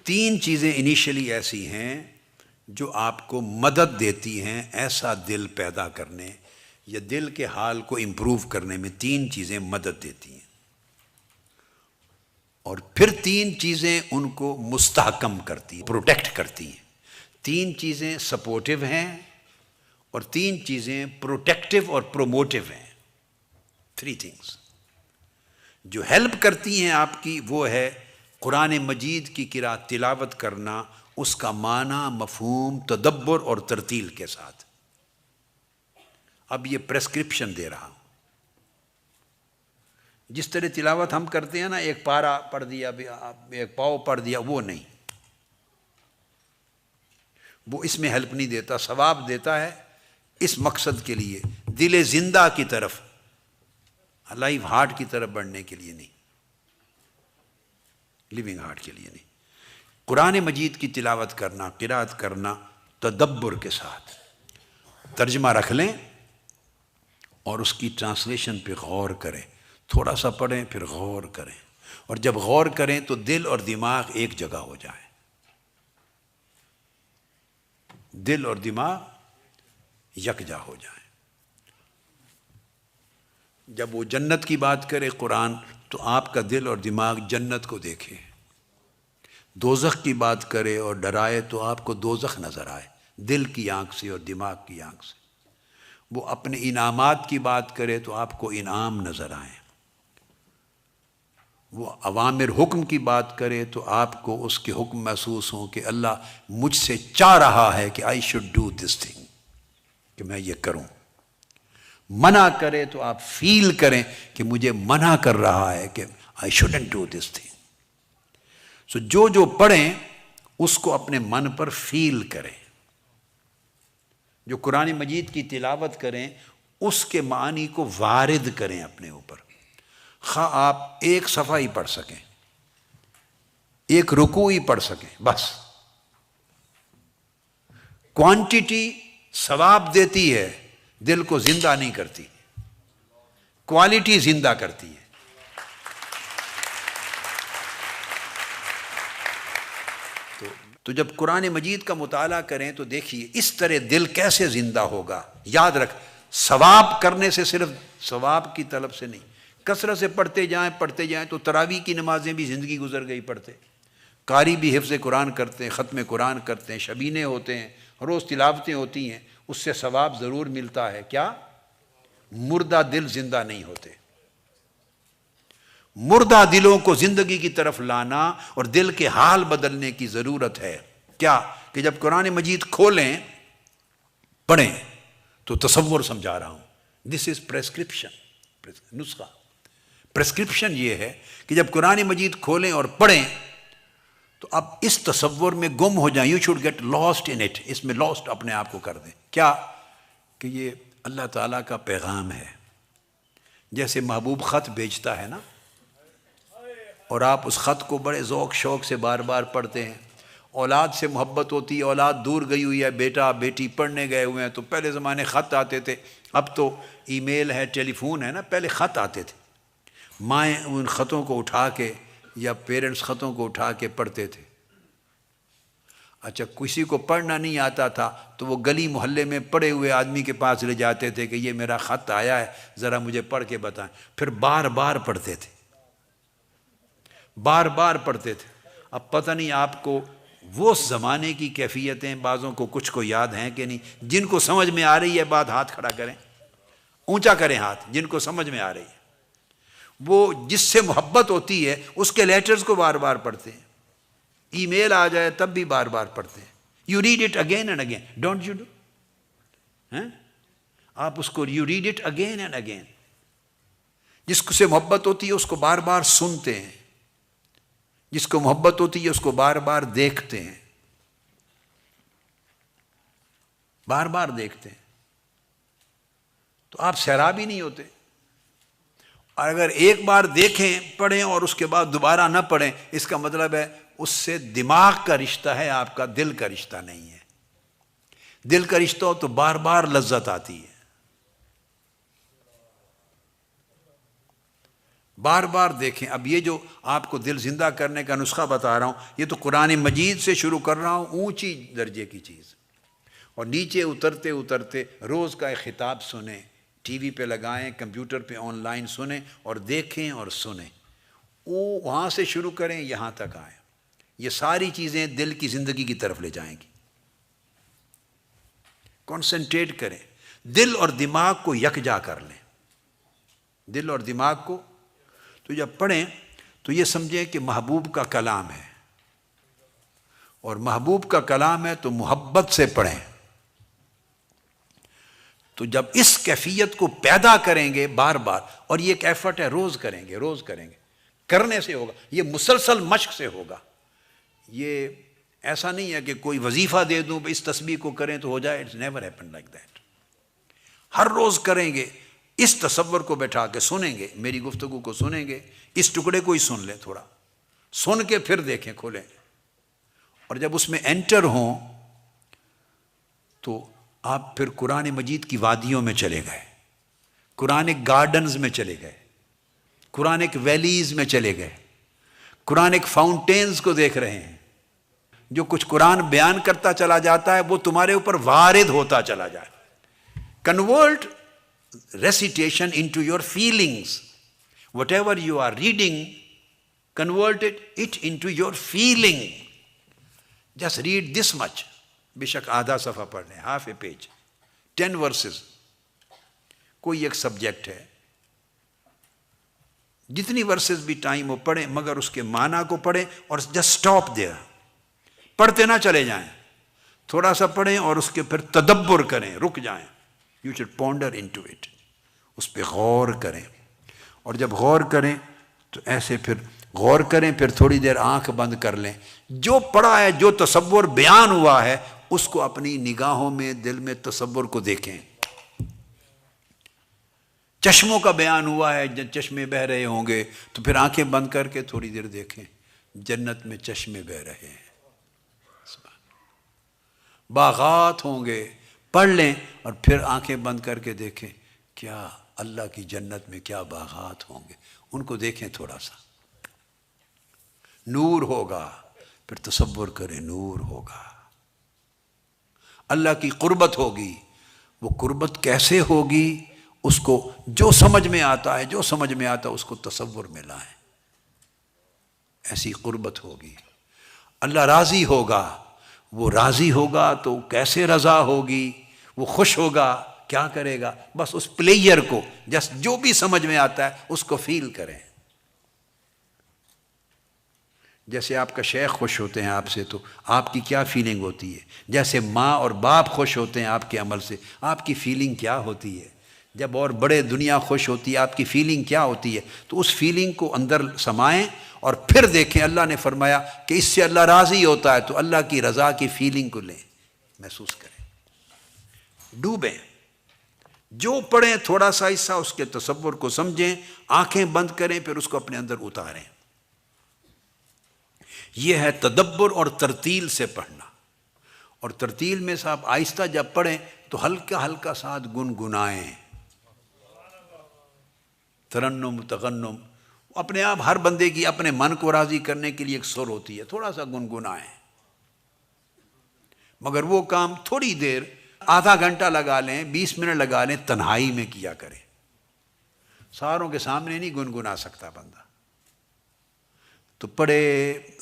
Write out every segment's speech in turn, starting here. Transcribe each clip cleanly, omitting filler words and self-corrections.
3 چیزیں انیشلی ایسی ہیں جو آپ کو مدد دیتی ہیں ایسا دل پیدا کرنے یا دل کے حال کو امپروو کرنے میں 3 چیزیں مدد دیتی ہیں، اور پھر 3 چیزیں ان کو مستحکم کرتی ہیں، پروٹیکٹ کرتی ہیں۔ 3 چیزیں سپورٹیو ہیں اور 3 چیزیں پروٹیکٹیو اور پروموٹیو ہیں۔ 3 تھنگس جو ہیلپ کرتی ہیں آپ کی، وہ ہے قرآن مجید کی قرأت تلاوت کرنا، اس کا معنی، مفہوم، تدبر اور ترتیل کے ساتھ۔ اب یہ پریسکرپشن دے رہا ہوں۔ جس طرح تلاوت ہم کرتے ہیں نا، ایک پارہ پڑھ دیا، ایک پاؤ پڑھ دیا، وہ نہیں، وہ اس میں ہیلپ نہیں دیتا۔ ثواب دیتا ہے اس مقصد کے لیے، دل زندہ کی طرف، لائیو ہارٹ کی طرف بڑھنے کے لیے نہیں، لیونگ ہارٹ کے لیے نہیں۔ قرآن مجید کی تلاوت کرنا، قرأت کرنا تدبر کے ساتھ، ترجمہ رکھ لیں اور اس کی ٹرانسلیشن پہ غور کریں، تھوڑا سا پڑھیں پھر غور کریں، اور جب غور کریں تو دل اور دماغ ایک جگہ ہو جائیں، دل اور دماغ یکجا ہو جائیں۔ جب وہ جنت کی بات کرے قرآن تو آپ کا دل اور دماغ جنت کو دیکھے، دوزخ کی بات کرے اور ڈرائے تو آپ کو دوزخ نظر آئے، دل کی آنکھ سے اور دماغ کی آنکھ سے۔ وہ اپنے انعامات کی بات کرے تو آپ کو انعام نظر آئیں، وہ اوامر حکم کی بات کرے تو آپ کو اس کے حکم محسوس ہوں کہ اللہ مجھ سے چاہ رہا ہے کہ I should do this thing، کہ میں یہ کروں۔ منع کرے تو آپ فیل کریں کہ مجھے منع کر رہا ہے کہ I shouldn't do this thing۔ سو جو پڑھیں اس کو اپنے من پر فیل کریں، جو قرآن مجید کی تلاوت کریں اس کے معنی کو وارد کریں اپنے اوپر، خواہ آپ ایک صفحہ ہی پڑھ سکیں، ایک رکوع ہی پڑھ سکیں، بس۔ کوانٹیٹی ثواب دیتی ہے، دل کو زندہ نہیں کرتی، کوالٹی زندہ کرتی ہے۔ تو جب قرآن مجید کا مطالعہ کریں تو دیکھیے اس طرح دل کیسے زندہ ہوگا۔ یاد رکھ، ثواب کرنے سے، صرف ثواب کی طلب سے نہیں، کثرت سے پڑھتے جائیں تو تراویح کی نمازیں بھی زندگی گزر گئی پڑھتے، قاری بھی حفظ قرآن کرتے ہیں، ختم قرآن کرتے ہیں، شبینے ہوتے ہیں، روز تلاوتیں ہوتی ہیں، اس سے ثواب ضرور ملتا ہے۔ کیا؟ مردہ دل زندہ نہیں ہوتے۔ مردہ دلوں کو زندگی کی طرف لانا اور دل کے حال بدلنے کی ضرورت ہے۔ کیا؟ کہ جب قرآن مجید کھولیں، پڑھیں تو تصور سمجھا رہا ہوں، دس از پریسکرپشن، نسخہ۔ پریسکرپشن یہ ہے کہ جب قرآن مجید کھولیں اور پڑھیں تو اب اس تصور میں گم ہو جائیں، you should get lost in it, اس میں لاسٹ اپنے آپ کو کر دیں۔ کیا؟ کہ یہ اللہ تعالیٰ کا پیغام ہے۔ جیسے محبوب خط بھیجتا ہے نا، اور آپ اس خط کو بڑے ذوق شوق سے بار بار پڑھتے ہیں، اولاد سے محبت ہوتی ہے، اولاد دور گئی ہوئی ہے، بیٹا بیٹی پڑھنے گئے ہوئے ہیں، تو پہلے زمانے خط آتے تھے، اب تو ای میل ہے، ٹیلی فون ہے نا، پہلے خط آتے تھے، مائیں ان خطوں کو اٹھا کے یا پیرنٹس خطوں کو اٹھا کے پڑھتے تھے۔ اچھا، کسی کو پڑھنا نہیں آتا تھا تو وہ گلی محلے میں پڑھے ہوئے آدمی کے پاس لے جاتے تھے کہ یہ میرا خط آیا ہے، ذرا مجھے پڑھ کے بتائیں، پھر بار بار پڑھتے تھے، بار بار پڑھتے تھے۔ اب پتہ نہیں آپ کو وہ زمانے کی کیفیتیں بعضوں کو کچھ کو یاد ہیں کہ نہیں؟ جن کو سمجھ میں آ رہی ہے بات ہاتھ کھڑا کریں، اونچا کریں ہاتھ، جن کو سمجھ میں آ رہی ہے۔ وہ جس سے محبت ہوتی ہے اس کے لیٹرز کو بار بار پڑھتے ہیں، ای میل آ جائے تب بھی بار بار پڑھتے ہیں۔ You read it again and again, don't you do? آپ اس کو you read it again and again. جس سے محبت ہوتی ہے اس کو بار بار سنتے ہیں، جس کو محبت ہوتی ہے اس کو بار بار دیکھتے ہیں، بار بار دیکھتے ہیں، تو آپ سیرابی نہیں ہوتے۔ اور اگر ایک بار دیکھیں، پڑھیں اور اس کے بعد دوبارہ نہ پڑھیں، اس کا مطلب ہے اس سے دماغ کا رشتہ ہے، آپ کا دل کا رشتہ نہیں ہے۔ دل کا رشتہ ہو تو بار بار لذت آتی ہے، بار بار دیکھیں. اب یہ جو آپ کو دل زندہ کرنے کا نسخہ بتا رہا ہوں، یہ تو قرآن مجید سے شروع کر رہا ہوں، اونچی درجے کی چیز. اور نیچے اترتے اترتے روز کا ایک خطاب سنیں، ٹی وی پہ لگائیں، کمپیوٹر پہ آن لائن سنیں اور دیکھیں اور سنیں. وہاں سے شروع کریں، یہاں تک آئیں. یہ ساری چیزیں دل کی زندگی کی طرف لے جائیں گی. کنسنٹریٹ کریں، دل اور دماغ کو یکجا کر لیں. دل اور دماغ کو تو جب پڑھیں تو یہ سمجھیں کہ محبوب کا کلام ہے، اور محبوب کا کلام ہے تو محبت سے پڑھیں. تو جب اس کیفیت کو پیدا کریں گے بار بار، اور یہ ایک ایفرٹ ہے، روز کریں گے، روز کریں گے، کرنے سے ہوگا، یہ مسلسل مشق سے ہوگا. یہ ایسا نہیں ہے کہ کوئی وظیفہ دے دوں اس تسبیح کو کریں تو ہو جائے. It's never happen like that. ہر روز کریں گے، اس تصور کو بیٹھا کے سنیں گے، میری گفتگو کو سنیں گے، اس ٹکڑے کو ہی سن لیں، تھوڑا سن کے پھر دیکھیں، کھولیں. اور جب اس میں انٹر ہوں تو آپ پھر قرآن مجید کی وادیوں میں چلے گئے، قرآن گارڈنز میں چلے گئے، قرآن ویلیز میں چلے گئے، قرآن فاؤنٹینز کو دیکھ رہے ہیں. جو کچھ قرآن بیان کرتا چلا جاتا ہے وہ تمہارے اوپر وارد ہوتا چلا جائے. Convert recitation into your feelings. Whatever you are reading, convert it into your feeling. Just read this much. بے شک آدھا صفحہ پڑھ لیں، half a page, 10 verses. کوئی ایک سبجیکٹ ہے، جتنی ورسز بھی ٹائم ہو پڑھیں، مگر اس کے معنی کو پڑھیں اور just stop there. پڑھتے نہ چلے جائیں، تھوڑا سا پڑھیں اور اس کے پھر تدبر کریں، رک جائیں. You should ponder into it. اس پہ غور کریں. اور جب غور کریں تو ایسے پھر غور کریں، پھر تھوڑی دیر آنکھ بند کر لیں. جو پڑھا ہے، جو تصور بیان ہوا ہے، اس کو اپنی نگاہوں میں، دل میں تصور کو دیکھیں. چشموں کا بیان ہوا ہے، جب چشمے بہہ رہے ہوں گے تو پھر آنکھیں بند کر کے تھوڑی دیر دیکھیں، جنت میں چشمے بہہ رہے ہیں. باغات ہوں گے، پڑھ لیں اور پھر آنکھیں بند کر کے دیکھیں کیا اللہ کی جنت میں کیا باغات ہوں گے، ان کو دیکھیں. تھوڑا سا نور ہوگا، پھر تصور کریں نور ہوگا. اللہ کی قربت ہوگی. وہ قربت کیسے ہوگی؟ اس کو جو سمجھ میں آتا ہے، جو سمجھ میں آتا ہے اس کو تصور میں لائیں. ایسی قربت ہوگی. اللہ راضی ہوگا. وہ راضی ہوگا تو کیسے رضا ہوگی؟ وہ خوش ہوگا، کیا کرے گا؟ بس اس پلیئر کو جس جو بھی سمجھ میں آتا ہے اس کو فیل کریں. جیسے آپ کا شیخ خوش ہوتے ہیں آپ سے تو آپ کی کیا فیلنگ ہوتی ہے؟ جیسے ماں اور باپ خوش ہوتے ہیں آپ کے عمل سے، آپ کی فیلنگ کیا ہوتی ہے؟ جب اور بڑے دنیا خوش ہوتی ہے، آپ کی فیلنگ کیا ہوتی ہے؟ تو اس فیلنگ کو اندر سمائیں اور پھر دیکھیں. اللہ نے فرمایا کہ اس سے اللہ راضی ہوتا ہے، تو اللہ کی رضا کی فیلنگ کو لیں، محسوس کریں، ڈوبیں. جو پڑھیں تھوڑا سا حصہ اس کے تصور کو سمجھیں، آنکھیں بند کریں، پھر اس کو اپنے اندر اتاریں. یہ ہے تدبر اور ترتیل سے پڑھنا. اور ترتیل میں صاحب آہستہ جب پڑھیں تو ہلکا ہلکا ساتھ گنگنائیں. ترنم تغنم اپنے آپ ہر بندے کی اپنے من کو راضی کرنے کے لیے ایک سر ہوتی ہے، تھوڑا سا گنگنائیں. مگر وہ کام تھوڑی دیر، آدھا گھنٹہ لگا لیں، 20 منٹ لگا لیں، تنہائی میں کیا کریں. ساروں کے سامنے نہیں گنگنا سکتا بندہ. تو پڑھے،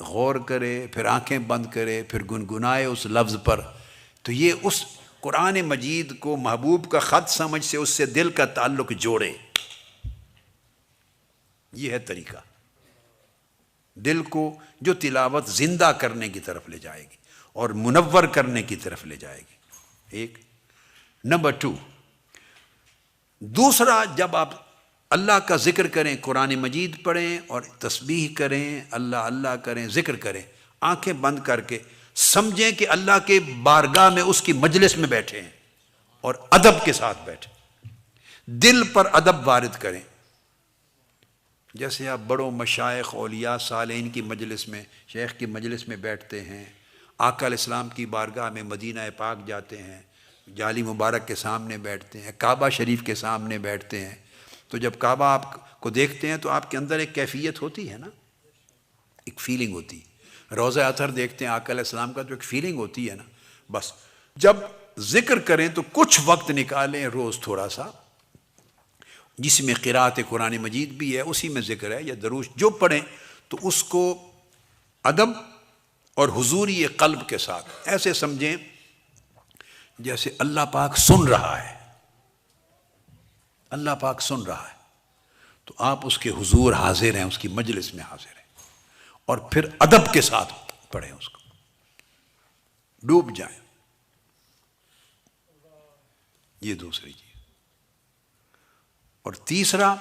غور کرے، پھر آنکھیں بند کرے، پھر گنگنائے اس لفظ پر. تو یہ اس قرآن مجید کو محبوب کا خط سمجھ سے اس سے دل کا تعلق جوڑے. یہ ہے طریقہ، دل کو جو تلاوت زندہ کرنے کی طرف لے جائے گی اور منور کرنے کی طرف لے جائے گی. ایک نمبر 2، دوسرا، جب آپ اللہ کا ذکر کریں، قرآن مجید پڑھیں اور تسبیح کریں، اللہ اللہ کریں، ذکر کریں، آنکھیں بند کر کے سمجھیں کہ اللہ کے بارگاہ میں، اس کی مجلس میں بیٹھے ہیں اور ادب کے ساتھ بیٹھے. دل پر ادب وارد کریں. جیسے آپ بڑوں مشائخ، اولیاء، صالحین کی مجلس میں، شیخ کی مجلس میں بیٹھتے ہیں، آقا علیہ السلام کی بارگاہ میں مدینہ پاک جاتے ہیں، جالی مبارک کے سامنے بیٹھتے ہیں، کعبہ شریف کے سامنے بیٹھتے ہیں، تو جب کعبہ آپ کو دیکھتے ہیں تو آپ کے اندر ایک کیفیت ہوتی ہے نا، ایک فیلنگ ہوتی ہے۔ روضہ اطہر دیکھتے ہیں آقا علیہ السلام کا، جو ایک فیلنگ ہوتی ہے نا، بس جب ذکر کریں تو کچھ وقت نکالیں روز تھوڑا سا، جس میں قرأت قرآن مجید بھی ہے، اسی میں ذکر ہے، یا دروش جو پڑھیں تو اس کو ادب اور حضوری قلب کے ساتھ ایسے سمجھیں جیسے اللہ پاک سن رہا ہے، اللہ پاک سن رہا ہے، تو آپ اس کے حضور حاضر ہیں، اس کی مجلس میں حاضر ہیں، اور پھر ادب کے ساتھ پڑھیں، اس کو ڈوب جائیں۔ یہ دوسری چیز۔ اور تیسرا،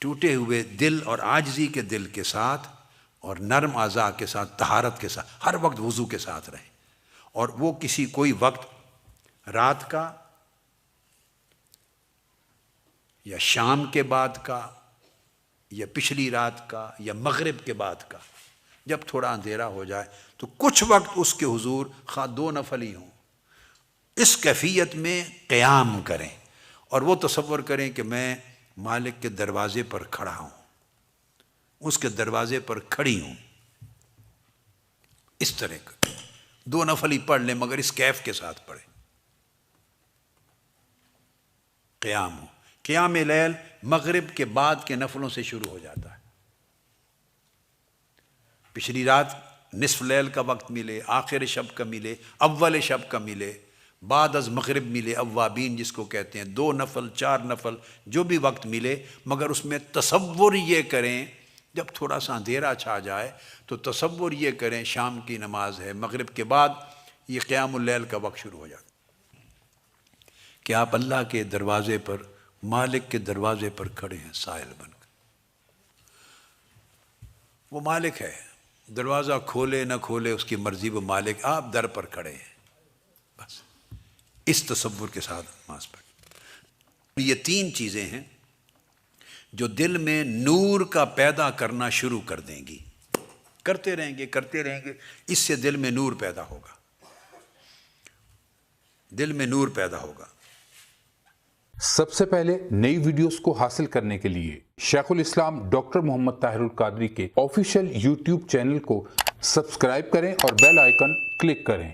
ٹوٹے ہوئے دل اور عاجزی کے دل کے ساتھ اور نرم اعضاء کے ساتھ، طہارت کے ساتھ ہر وقت وضو کے ساتھ رہیں، اور وہ کوئی وقت رات کا یا شام کے بعد کا یا پچھلی رات کا یا مغرب کے بعد کا، جب تھوڑا اندھیرا ہو جائے تو کچھ وقت اس کے حضور، خواہ 2 نفل ہی ہوں، اس کیفیت میں قیام کریں، اور وہ تصور کریں کہ میں مالک کے دروازے پر کھڑا ہوں، اس کے دروازے پر کھڑی ہوں، اس طرح کا 2 نفل ہی پڑھ لیں مگر اس کیف کے ساتھ پڑھیں۔ قیام ہو، قیام لیل مغرب کے بعد کے نفلوں سے شروع ہو جاتا ہے۔ پچھلی رات نصف لیل کا وقت ملے، آخر شب کا ملے، اول شب کا ملے، بعد از مغرب ملے، اوابین جس کو کہتے ہیں، 2 نفل 4 نفل جو بھی وقت ملے، مگر اس میں تصور یہ کریں، جب تھوڑا سا اندھیرا چھا جائے تو تصور یہ کریں شام کی نماز ہے، مغرب کے بعد یہ قیام اللیل کا وقت شروع ہو جاتا کہ آپ اللہ کے دروازے پر، مالک کے دروازے پر کھڑے ہیں سائل بن کر۔ وہ مالک ہے، دروازہ کھولے نہ کھولے اس کی مرضی، وہ مالک، آپ در پر کھڑے ہیں، بس اس تصور کے ساتھ نماز پڑھیں۔ یہ 3 چیزیں ہیں جو دل میں نور کا پیدا کرنا شروع کر دیں گی، کرتے رہیں گے، اس سے دل میں نور پیدا ہوگا، دل میں نور پیدا ہوگا۔ سب سے پہلے نئی ویڈیوز کو حاصل کرنے کے لیے شیخ الاسلام ڈاکٹر محمد طاہر القادری کے آفیشیل یوٹیوب چینل کو سبسکرائب کریں اور بیل آئیکن کلک کریں۔